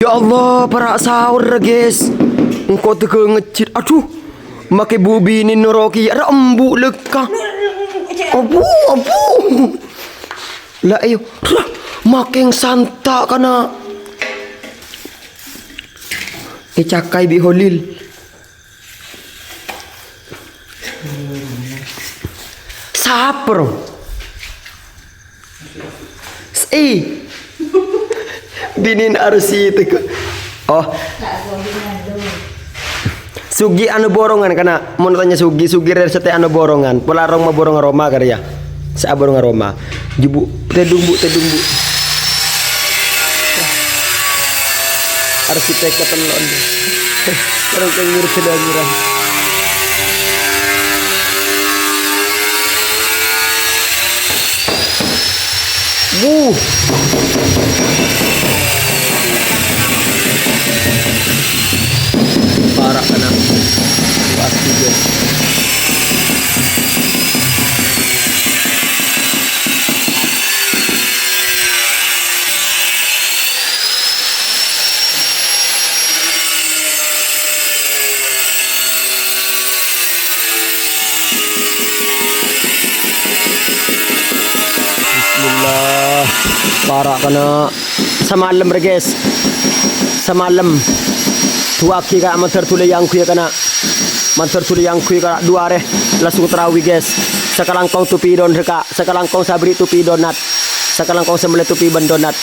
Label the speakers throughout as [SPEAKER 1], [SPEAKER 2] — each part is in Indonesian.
[SPEAKER 1] Ya Allah, para sahur guys. Engkau teka ngecit. Aduh. Make bubi ni noroki. Ada embuk lekah. Abu. Lah ayo. Makin santak kana. Cakai bi holil. Saper. Binin arsi teka. Oh. Sugi anu borongan kana mun tanya sugi dari sate anu borongan. Pelarong mah borong aroma karya. Sa borong aroma. Jubu tedung bu. Arsitek ketelon. Orang kengir sedang murah. Parah kena pasti guys. Bismillah. Parah kena semalam guys. Semalam tuaki ka mantar tuli yang kuya kana mantar tuli yang kuya kana dua re langsung terawih guys. Sekarang kau tupi don reka, sekarang kau sabri tupi donat, sekarang kau sembelih tupi bandonat.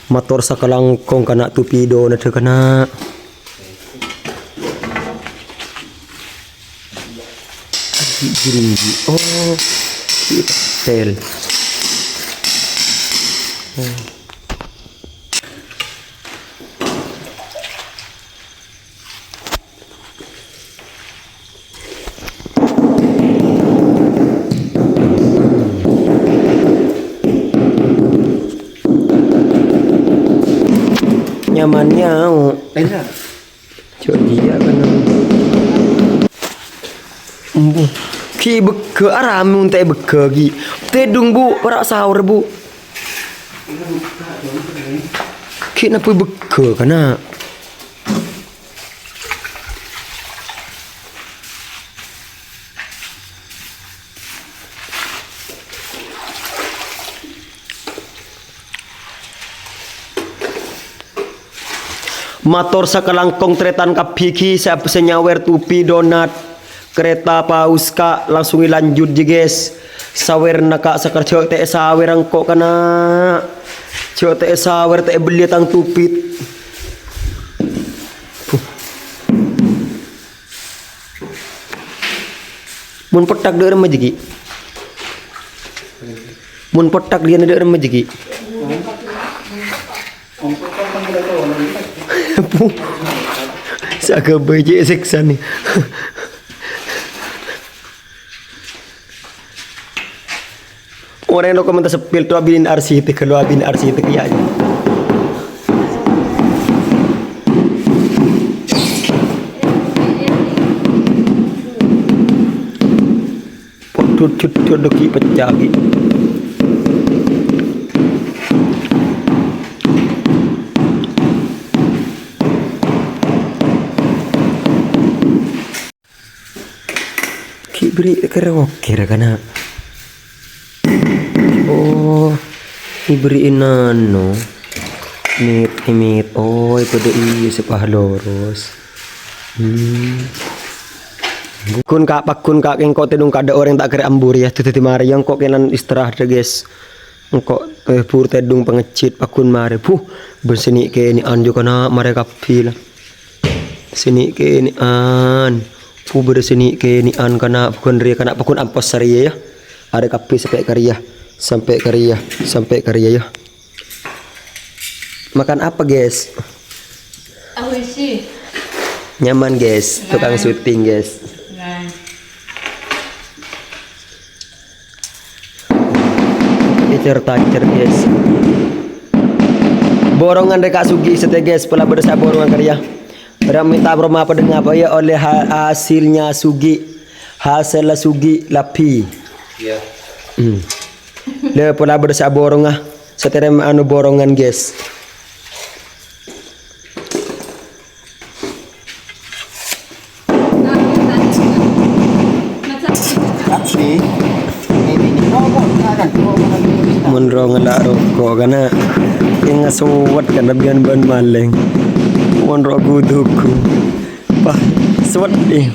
[SPEAKER 1] Motor sekarang kau kana tupi donat kana. Oh, tel. Nyamannya cok dia kan ki beke aram untai beke gi tedung bu para sahur bu ki napa beke kana motor sakalangkong tretan kapiki sa senyawer tupi donat kereta pauska langsung lanjut je guys. Sawer naka sakar cok te sawer angko kana cok te sawer te beli tang tupit. Mun petak de rem jegi. Mun petak dia de rem jegi. Saga beje seksa nih. Orang yang komentar sepil tu abin arsitek kalau abin arsitek ya. Potut doki pecah gitu. Beri karaoke kana. Oh, diberiin nano. Mit. Oh, itu iya sepah lurus. Kun kak keng kok tedung kada orang tak kira ambur ya tuti mari yang kok kenan istirahat guys. Engkau pur tedung pengecit pakun mari berseni ke ini anjo kana mereka pila. Seni ke ini an. Berseni ke ni an kana pakun ria kana pakun ampos saria ya. Ada kapi sampai karya ya. Makan apa guys?
[SPEAKER 2] Awisi.
[SPEAKER 1] Nyaman guys, tukang syuting guys. Tacer guys. Borongan reka sugi sete guys, pula berdesa borongan karya. Minta broma apa dengan apa ya oleh hasilnya sugi hasil sugi lapi.
[SPEAKER 3] Iya.
[SPEAKER 1] Le pula ber sa borong ah. Sa terem anu borongan guys.
[SPEAKER 3] Tapi ini robot kan
[SPEAKER 1] Munro nga laro ko kana. Yung nga suwat ka na biyan ban maleng. Munro gudog ko. Pa, suwat eh.